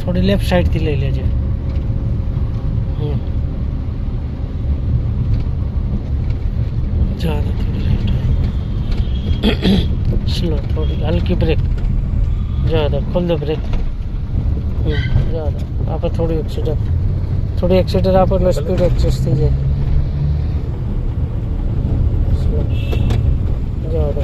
થોડી લેફ્ટ સાઈડથી લઈ લેજે. જવા દે થોડી રાઈટ. સ્લો થોડી હલકી બ્રેક. જવા દે ખોલ દે બ્રેક. જવા દે આપણે થોડી એક્સિટર આપો એટલે સ્પીડ એડજસ્ટ થઈ જાય. સ્લો જવા દે.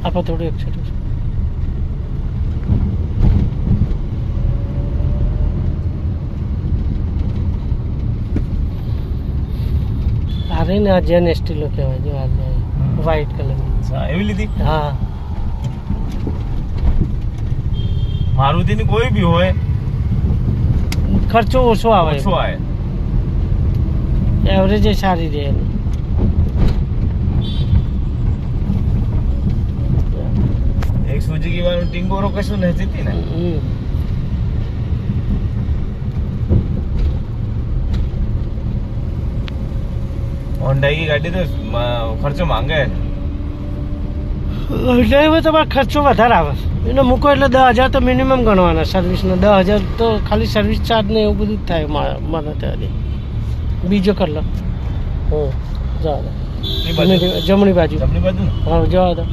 આપણે થોડું એક્સિટર. આ રહી ને આ જેન એસ્ટીલો કહેવાય. જો આ વ્હાઈટ કલરની એવી લીધી. હા મારુતિની કોઈ બી હોય ખર્ચો ઓછો આવે. ઓછો આવે. એવરેજ સારી રહે એની. એક સુઝુકી વાળું ટિંગોરો કશું નથી હતી ને. હોન્ડા की ગાડી તો ખર્ચો માંગે. એટલે તમારે ખર્ચો વધારે આવે. એને મૂકો એટલે 10,000 તો મિનિમમ ગણવાના સર્વિસનો. 10,000 તો ખાલી સર્વિસ ચાર્જ ને એવું બધું જ થાય મને ત્યારે. બીજો કરી લો. જવા દો જમણી બાજુ. હા જવા દો.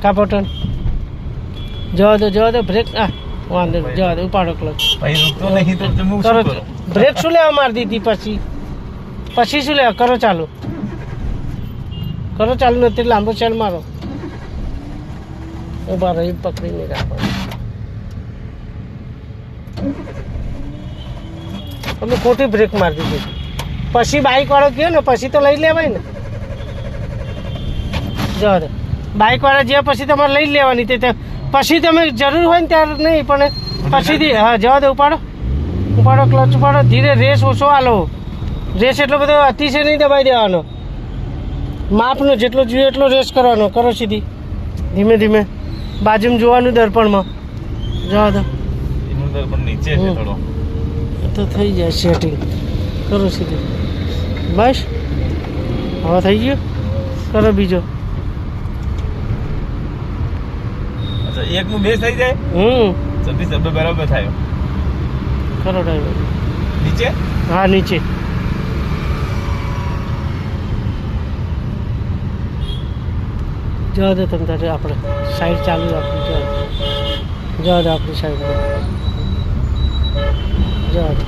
કાપોટન જવા દો બ્રેક. વાંધો નહીં જવા દો. ઉપાડો ક્લચ. બ્રેક શું લેવા મારી દીધી? પછી શું લેવા? કરો ચાલુ નથી લાંબો ચાલ મારો. ઉભા રહી પકડીને રાખો. તમે ખોટી બ્રેક મારી દીધી. પછી બાઇક વાળો ગયો ને પછી તો લઈ લેવાય ને. જવા દે. બાઇક વાળા જે પછી તમારે લઈ લેવાની તે પછી તમે જરૂર હોય ને ત્યારે નહીં પણ પછીથી. હા જવા દે. ઉપાડો ક્લચ ઉપાડો. ધીરે રેસ ઓછો આલો. રેસ એટલો બધો અતિશય નહીં દબાઈ દેવાનો. માપનો જેટલો જોઈએ એટલો રેસ કરવાનો. કરો સીધી ધીમે ધીમે. બાજુમાં જોવાનું દર્પણમાં. જવા દો. નીચે છે થોડો તો થઈ જાય સેટિંગ. કરો સીધી. બસ હવે થઈ ગયું. કરો બીજો. એક નું બે થઈ જાય. સભી બરાબર થાય. કરો ડ્રાઈવર. નીચે. હા નીચે. જવા દે તમે તારે. આપણે સાઈડ ચાલુ રાખવી. જવા દે આપણી સાઈડમાં. જવા દે.